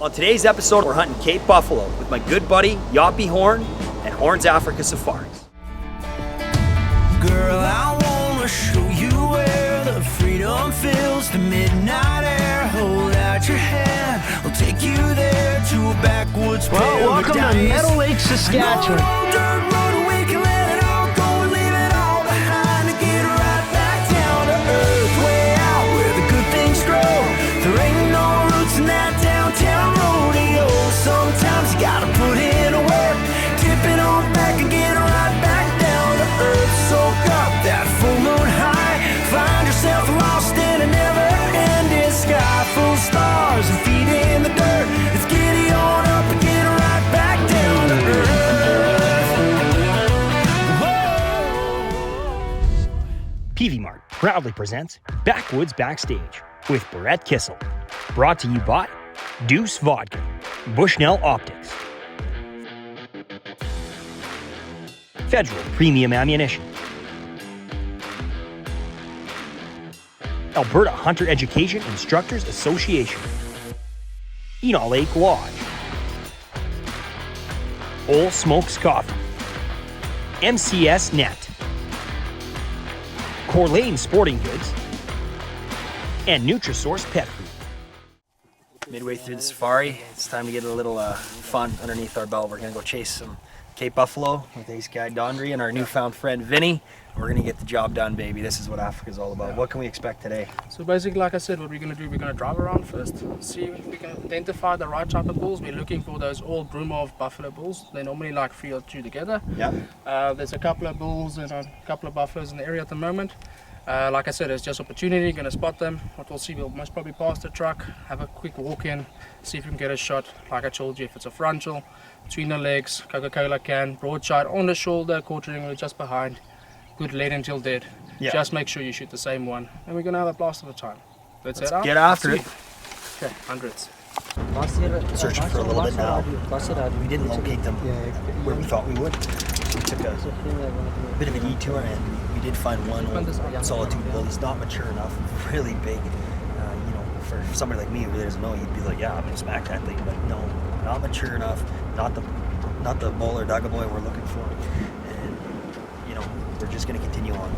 On today's episode, we're hunting Cape Buffalo with my good buddy, Yappy Horn, and Horns Africa Safaris. Girl, I wanna show you where the freedom fills the midnight air. Hold out your hand, I'll take you there to a backwoods paradise. Well, welcome to Meadow Lake, Saskatchewan. No dirt road, we can let it all go and leave it all behind to get right back down to earth, way out where the good things grow. There ain't no roots in that downtown rodeo. Sometimes you gotta put in a work, tip it on back and get right back down to earth. Soak up that full moon high, find yourself lost in a never-ending sky full of stars and feet in the dirt. It's giddy on up and get right back down to earth. Whoa. PV Mart proudly presents Backwoods Backstage with Brett Kissel. Brought to you by Deuce Vodka, Bushnell Optics, Federal Premium Ammunition, Alberta Hunter Education Instructors Association, Enoch Lake Lodge, Old Smokes Coffee, MCS Net, Corlane Sporting Goods, and Nutrisource Pet Food. Midway through the safari, it's time to get a little fun underneath our belt. We're gonna go chase some Cape Buffalo with ace guy Dondry and our newfound friend Vinny. We're gonna get the job done, baby. This is what Africa's all about. What can we expect today? So basically, like I said, what we're going to do, we're going to drive around first, see if we can identify the right type of bulls. We're looking for those old Brumov buffalo bulls. They're normally like 3 or 2 together. Yeah. There's a couple of bulls and a couple of buffaloes in the area at the moment. Like I said, it's just opportunity. Going to spot them. What we'll see, we'll most probably pass the truck, have a quick walk in, see if we can get a shot. Like I told you, if it's a frontal, between the legs, Coca-Cola can, broadside on the shoulder, quartering or just behind. Good lead until dead. Yeah. Just make sure you shoot the same one, and we're gonna have a blast of a time. Let's head out. Get after it. Okay, hundreds. Searching for a little bit now. We didn't locate them where we thought we would. We took a bit of a detour and we did find one old solitude bull. He's not mature enough, really big. For somebody like me who really doesn't know, he'd be like, yeah, I'm gonna smack that thing. But no, not mature enough. Not the bull or dagga boy we're looking for. And we're just gonna continue on.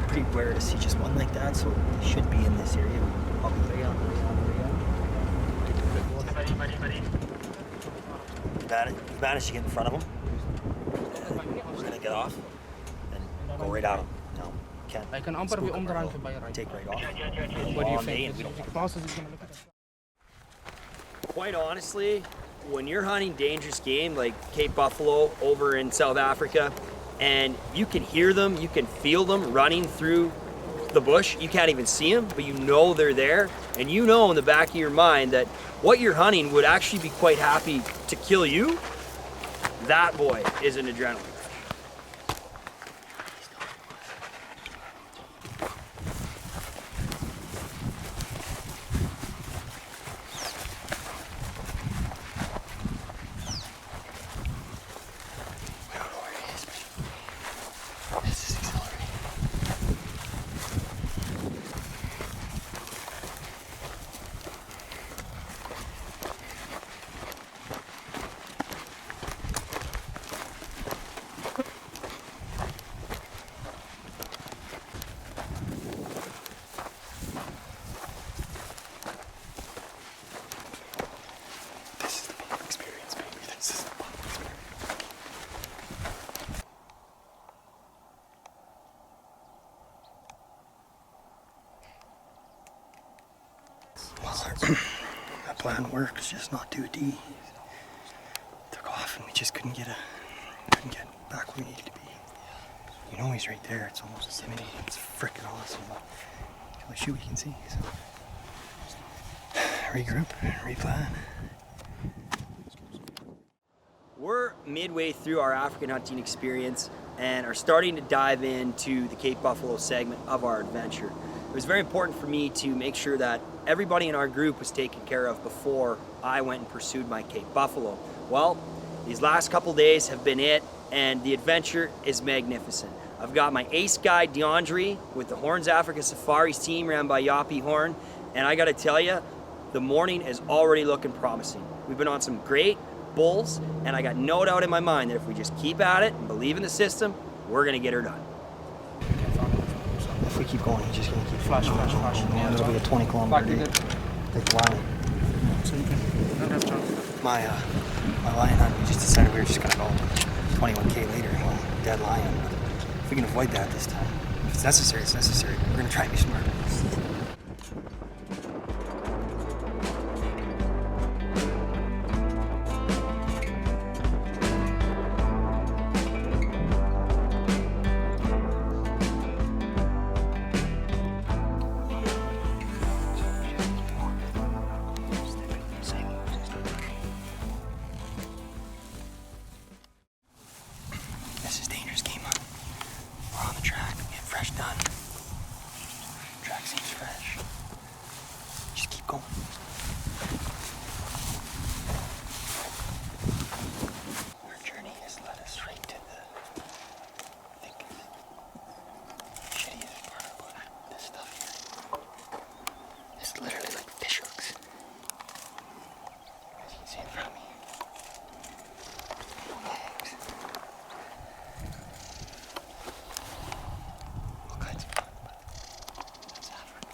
Pretty rare to see just one like that, so they should be in this area. Probably. We managed to get in front of him. We're gonna get off and go right at him. No, can't. Hy kan amper weer omdraai verby ry. Take right off. What do you think? Passes is gonna look at it. Quite honestly, when you're hunting dangerous game like Cape Buffalo over in South Africa, and you can hear them, you can feel them running through the bush. You can't even see them, but you know they're there, and you know in the back of your mind that what you're hunting would actually be quite happy to kill you. That boy is an adrenaline. That plan works, just not too deep. Took off and we just couldn't get back where we needed to be. You know he's right there, it's almost intimidating. It's freaking awesome. Till I shoot we can see. So regroup, replan. We're midway through our African hunting experience and are starting to dive into the Cape Buffalo segment of our adventure. It was very important for me to make sure that everybody in our group was taken care of before I went and pursued my Cape Buffalo. Well, these last couple days have been it, and the adventure is magnificent. I've got my ace guy Dondry with the Horns Africa Safaris team ran by Yappy Horn, and I gotta tell you, the morning is already looking promising. We've been on some great bulls, and I got no doubt in my mind that if we just keep at it and believe in the system, we're gonna get her done. If we keep going, he's just gonna keep Flash. Yeah, it'll be a 20-kilometer day. Like lion. So you don't have chance. My lion hunt, we just decided we were just gonna go 21K later, dead lion. But if we can avoid that this time, if it's necessary, it's necessary. We're gonna try and be smart. This is dangerous game hunt. We're on the track. We have fresh done. Track seems fresh. Just keep going. Our journey has led us right to the thickest, shittiest part of the bush. This stuff here. It's literally like fish hooks. As you can see in front of me. Legs. All kinds of fun, but that's Africa.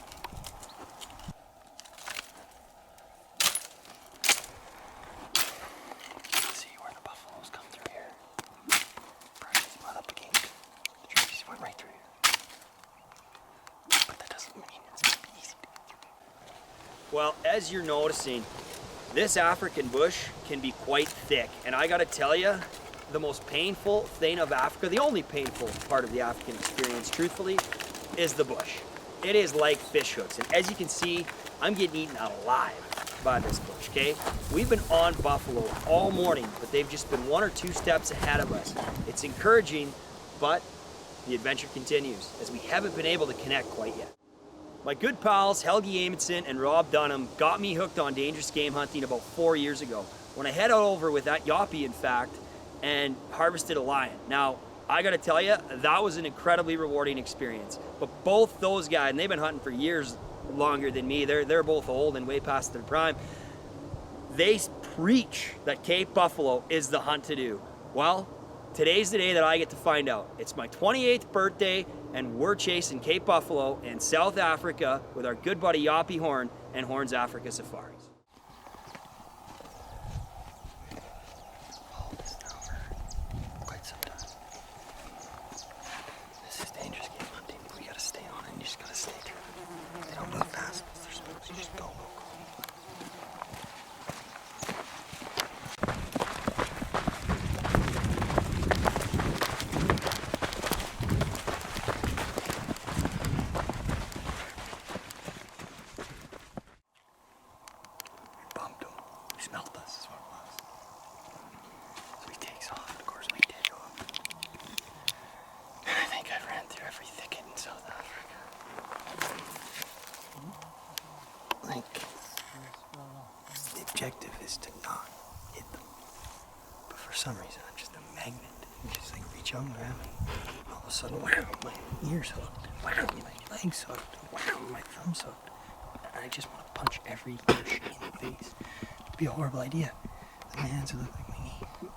See where the buffaloes come through here. Brushes mud up against the trees, went right through here. But that doesn't mean it's gonna be easy to get through. Well, as you're noticing, this African bush can be quite thick, and I gotta tell you, the most painful thing of Africa, the only painful part of the African experience, truthfully, is the bush. It is like fish hooks, and as you can see, I'm getting eaten alive by this bush, okay? We've been on buffalo all morning, but they've just been 1 or 2 steps ahead of us. It's encouraging, but the adventure continues, as we haven't been able to connect quite yet. My good pals Helgi Amundsen and Rob Dunham got me hooked on dangerous game hunting about 4 years ago, when I headed over with that Yoppie, in fact, and harvested a lion. Now, I gotta tell you, that was an incredibly rewarding experience. But both those guys, and they've been hunting for years longer than me, they're both old and way past their prime, they preach that Cape Buffalo is the hunt to do. Well, today's the day that I get to find out. It's my 28th birthday, and we're chasing Cape Buffalo in South Africa with our good buddy Yoppie Horn and Horn's Africa Safaris. Hold this now for quite some time. This is dangerous game hunting. We gotta stay on it, and you just gotta stay true. They don't move fast as they're supposed to. Just go. Bumped him. He smelled us, is what it was. So he takes off, and of course we take off. And I think I ran through every thicket in South Africa. Like, the objective is to not hit them. But for some reason, I'm just a magnet. You just like reach out and grab it. All of a sudden, wow, my ear's hooked. Wow, my leg's hooked. Wow, my thumb's hooked. And I just want to punch every fish in the face. It'd be a horrible idea. My hands would look like my knee.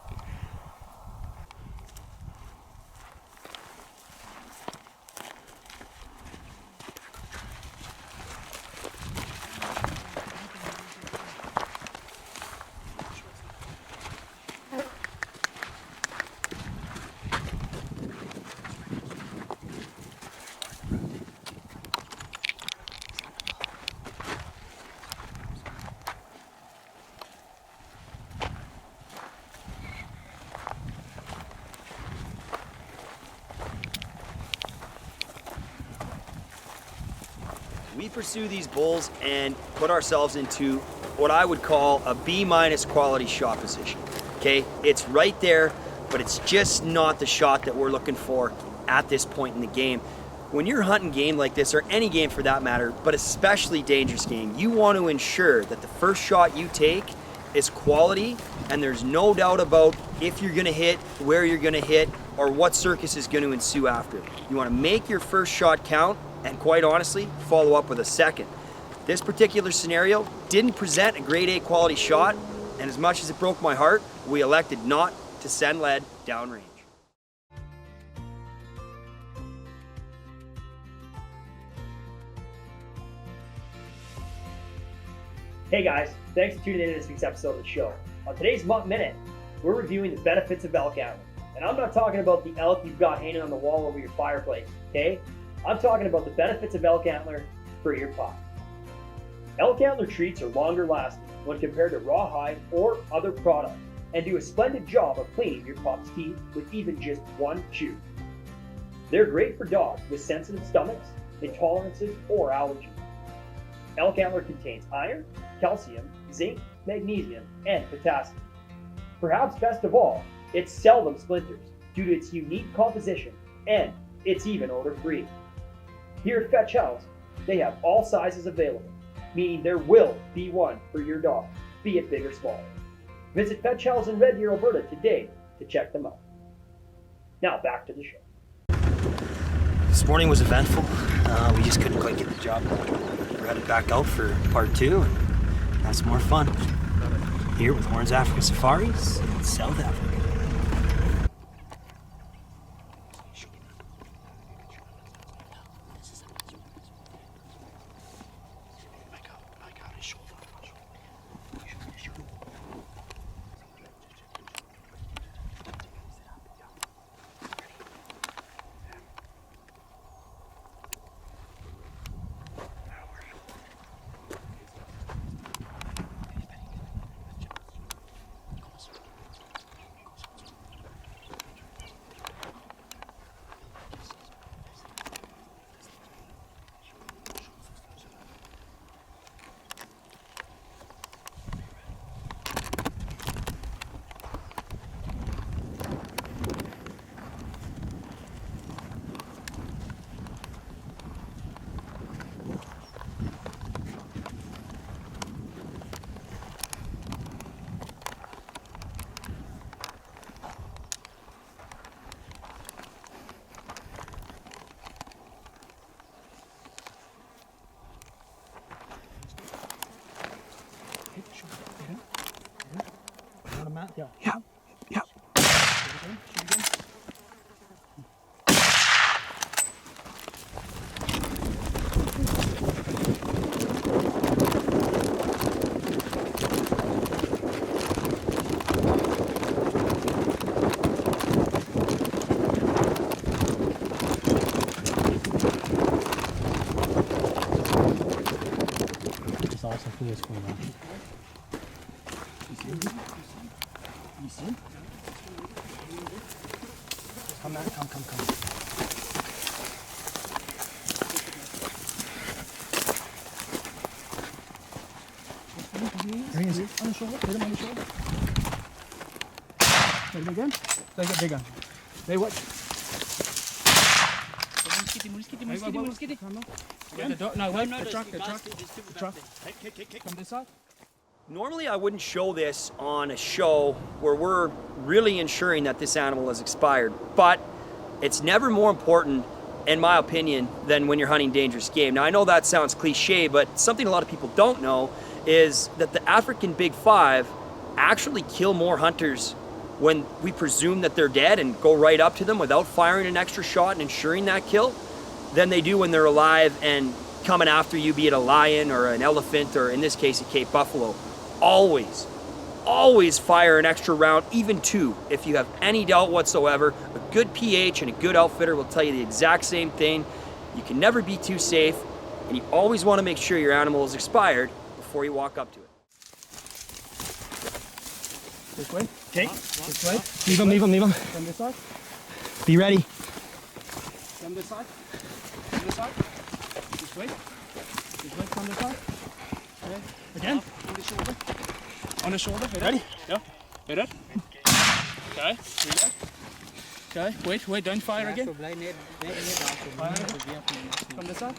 We pursue these bulls and put ourselves into what I would call a B- quality shot position. Okay, it's right there, but it's just not the shot that we're looking for at this point in the game. When you're hunting game like this, or any game for that matter, but especially dangerous game, you want to ensure that the first shot you take is quality, and there's no doubt about if you're gonna hit, where you're gonna hit, or what circus is gonna ensue after. You wanna make your first shot count, and quite honestly, follow up with a second. This particular scenario didn't present a grade A quality shot, and as much as it broke my heart, we elected not to send lead downrange. Hey guys, thanks for tuning in to this week's episode of the show. On today's Mutt Minute, we're reviewing the benefits of elk antler. And I'm not talking about the elk you've got hanging on the wall over your fireplace, okay? I'm talking about the benefits of elk antler for your pup. Elk antler treats are longer lasting when compared to rawhide or other products and do a splendid job of cleaning your pup's teeth with even just one chew. They're great for dogs with sensitive stomachs, intolerances, or allergies. Elk antler contains iron, calcium, zinc, magnesium, and potassium. Perhaps best of all, it seldom splinters due to its unique composition, and it's even odor-free. Here at Fetch House, they have all sizes available, meaning there will be one for your dog, be it big or small. Visit Fetch House in Red Deer, Alberta today to check them out. Now back to the show. This morning was eventful. We just couldn't quite get the job done. We're headed back out for part 2 and have some more fun. Here with Walsh and Africa Safaris in South Africa. Yeah. Yeah. Yeah. It's awesome for this one. You see? Come, man, come. There he is. On the shoulder. Hit him on the shoulder. Hit him again. They get bigger. They what? The truck. From this side. Normally I wouldn't show this on a show where we're really ensuring that this animal is expired, but it's never more important, in my opinion, than when you're hunting dangerous game. Now I know that sounds cliche, but something a lot of people don't know is that the African Big Five actually kill more hunters when we presume that they're dead and go right up to them without firing an extra shot and ensuring that kill than they do when they're alive and coming after you, be it a lion or an elephant or in this case a Cape buffalo. Always fire an extra round, even 2, if you have any doubt whatsoever. A good PH and a good outfitter will tell you the exact same thing. You can never be too safe, and you always want to make sure your animal is expired before you walk up to it. This way. Okay. This way. Leave him. From this side. Be ready. From this side. From this side. This way. This way from this side. Okay. Again. On the shoulder. On the shoulder. Ready? Yeah. Hit it. Okay. Okay. Wait. Don't fire again. From this side.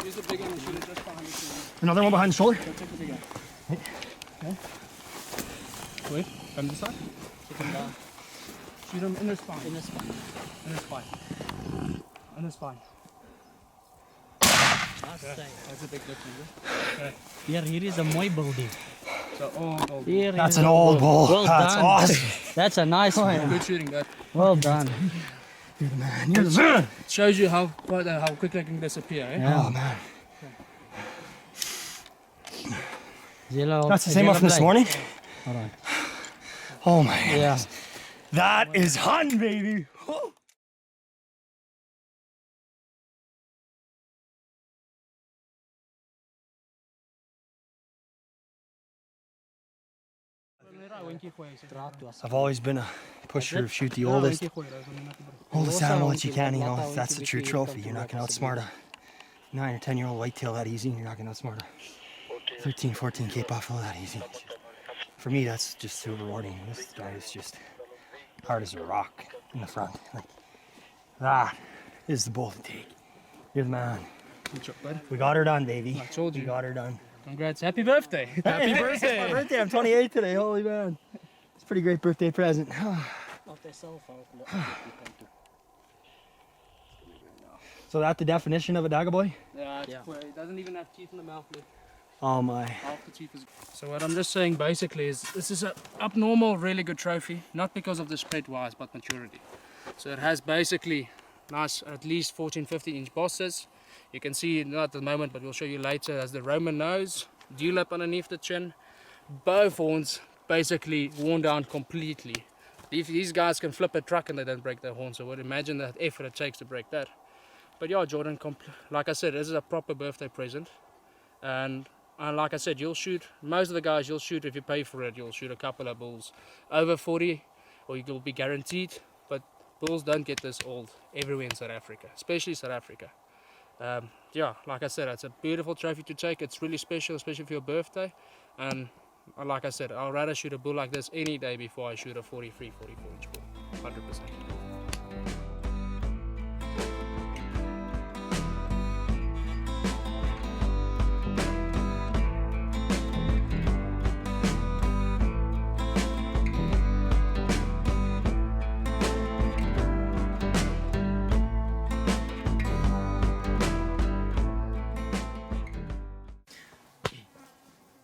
Use the big one and shoot it just behind the shoulder. Another one behind the shoulder. Take the big one. Okay. Wait. From this side. Sit him down. Shoot him in the spine. In the spine. In the spine. In the spine. That's That's a big difference. Okay. Here is a mooi building. So, oh. Here That's is an a old bull. Well That's done. awesome. That's a nice one. Good shooting, that. Well done. You're the man. You're the man. It shows you how quickly I can disappear, eh? Yeah. Oh, man. Yellow. That's the same one from this morning? Hold on. Oh, my Yeah. goodness. That is hun, baby. Woo. I've always been a pusher of shoot the oldest animal that you can, you know. If that's the true trophy. You're not going to outsmart a 9 or 10-year-old whitetail that easy. You're not going to outsmart a 13, 14 Cape Buffalo that easy. For me, that's just so rewarding. This guy is just hard as a rock in the front. Like, that is the bull to take. You're the man. Good job, bud. We got her done, baby. I told you. We got her done. Congrats. Happy birthday. Happy birthday! It's my birthday. I'm 28 today. Holy man. It's a pretty great birthday present. So that the definition of a Dagaboy? Yeah, it doesn't even have teeth in the mouth left. Oh my. Half the teeth is... So what I'm just saying basically is this is a abnormal, really good trophy, not because of the spread wise, but maturity. So it has basically nice, at least 14, 15 inch bosses. You can see, not at the moment, but we'll show you later, as the Roman nose, dewlap underneath the chin, both horns basically worn down completely. If these guys can flip a truck and they don't break their horn, so I would imagine that effort it takes to break that. But yeah, Jordan, like I said, this is a proper birthday present. And like I said, you'll shoot, most of the guys you'll shoot, if you pay for it, you'll shoot a couple of bulls over 40, or you'll be guaranteed. But bulls don't get this old everywhere in South Africa, especially South Africa. Yeah, like I said, it's a beautiful trophy to take. It's really special, especially for your birthday. And like I said, I'll rather shoot a bull like this any day before I shoot a 43, 44 inch bull, 100%.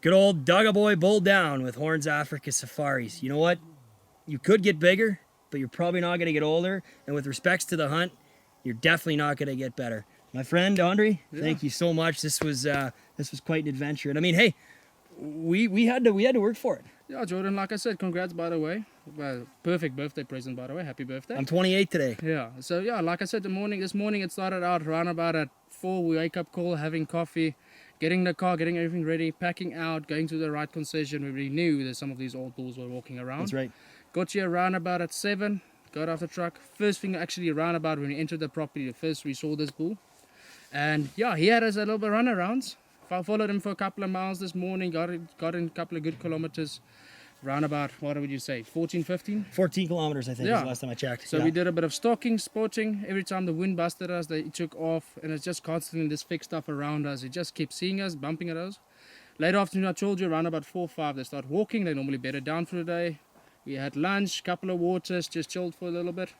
Good old Dagaboy bull down with Horns Africa Safaris. You know what? You could get bigger, but you're probably not going to get older. And with respects to the hunt, you're definitely not going to get better. My friend Andre, thank you so much. This was quite an adventure. And I mean, hey, we had to work for it. Yeah, Jordan, like I said, congrats, by the way. Well, perfect birthday present, by the way. Happy birthday. I'm 28 today. Yeah, so yeah, like I said, this morning it started out around about at 4. We wake up, call, having coffee, getting the car, getting everything ready, packing out, going to the right concession. We already knew that some of these old bulls were walking around. That's right. Got here around about at 7, got off the truck. First thing actually around about when we entered the property, first we saw this bull. And yeah, he had us a little bit runarounds. I followed him for a couple of miles this morning, got in a couple of good kilometers. Round about, what would you say, 14, 15? 14 kilometers, I think, was the last time I checked. So we did a bit of stalking, spotting. Every time the wind busted us, they took off, and it's just constantly this fixed stuff around us. It just keeps seeing us, bumping at us. Late afternoon, I told you, around about 4 or 5, they start walking. They normally bedded down for the day. We had lunch, couple of waters, just chilled for a little bit.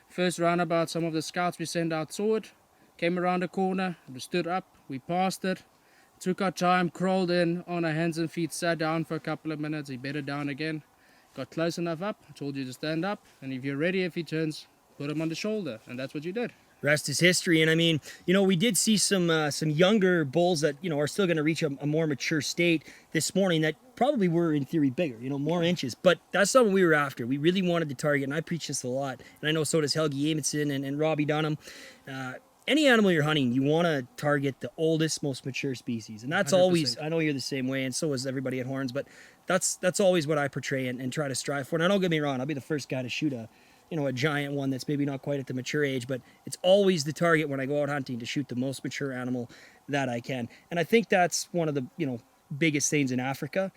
First roundabout, some of the scouts we sent out saw it, came around the corner, we stood up, we passed it. Took our time, crawled in on our hands and feet, sat down for a couple of minutes, he bedded down again. Got close enough up, I told you to stand up, and if you're ready, if he turns, put him on the shoulder, and that's what you did. Rest is history. And I mean, you know, we did see some younger bulls that, you know, are still going to reach a more mature state this morning that probably were in theory bigger, you know, more inches. But that's not what we were after. We really wanted to target, and I preach this a lot, and I know so does Helgi Amundsen and Robbie Dunham. Any animal you're hunting, you want to target the oldest, most mature species. And that's 100%. Always, I know you're the same way, and so is everybody at Horns, but that's always what I portray and try to strive for. And don't get me wrong, I'll be the first guy to shoot a giant one that's maybe not quite at the mature age, but it's always the target when I go out hunting to shoot the most mature animal that I can. And I think that's one of the, biggest things in Africa.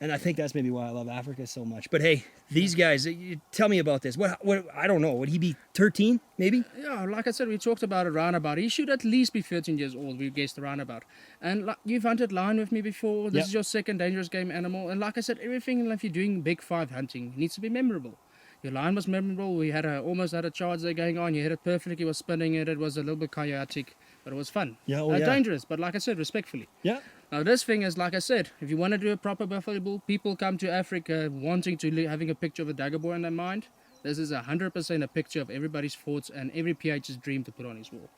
And I think that's maybe why I love Africa so much. But hey, these guys, tell me about this. What I don't know. Would he be 13, maybe? Yeah, like I said, we talked about it roundabout. He should at least be 13 years old. We guessed the roundabout. And you've hunted lion with me before. This is your second dangerous game animal. And like I said, everything, if you're doing big 5 hunting, needs to be memorable. Your line was memorable. We had almost had a charge there going on. You hit it perfectly. Was spinning it. It was a little bit chaotic, but it was fun. Yeah, Dangerous, but like I said, respectfully. Yeah. Now this thing is, like I said, if you want to do a proper buffalo bull, people come to Africa wanting to having a picture of a dagger boy in their mind. This is 100% a picture of everybody's thoughts and every PH's dream to put on his wall.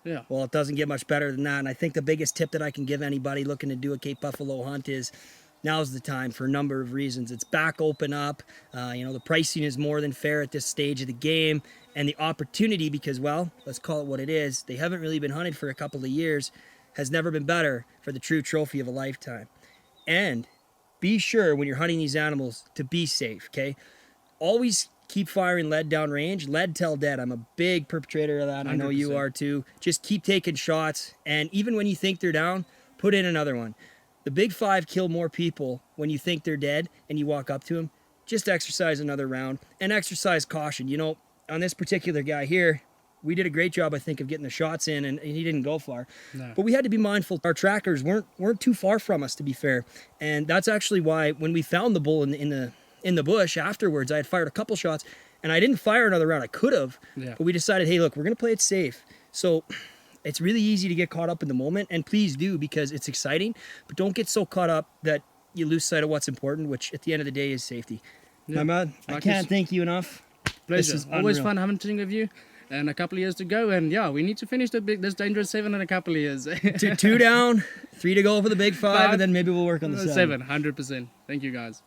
Yeah. Well, it doesn't get much better than that. And I think the biggest tip that I can give anybody looking to do a Cape Buffalo hunt is now's the time for a number of reasons. It's back open up. The pricing is more than fair at this stage of the game. And the opportunity, because, well, let's call it what it is, they haven't really been hunted for a couple of years, has never been better for the true trophy of a lifetime. And be sure when you're hunting these animals to be safe, okay? Always keep firing lead down range. Lead till dead. I'm a big perpetrator of that. 100%. I know you are too. Just keep taking shots. And even when you think they're down, put in another one. The big five kill more people when you think they're dead and you walk up to them. Just exercise another round and exercise caution. You know, on this particular guy here, we did a great job, I think, of getting the shots in, and he didn't go far. No. But we had to be mindful. Our trackers weren't too far from us, to be fair. And that's actually why when we found the bull in the bush afterwards, I had fired a couple shots, and I didn't fire another round. I could have, but we decided, hey, look, we're going to play it safe. So it's really easy to get caught up in the moment, and please do, because it's exciting. But don't get so caught up that you lose sight of what's important, which at the end of the day is safety. Yeah. My man, I can't thank you enough. Pleasure. Always fun hunting with you. And a couple of years to go, and yeah, we need to finish this dangerous 7 in a couple of years. two down, 3 to go for the big 5, and then maybe we'll work on the 7. 100%. Thank you, guys.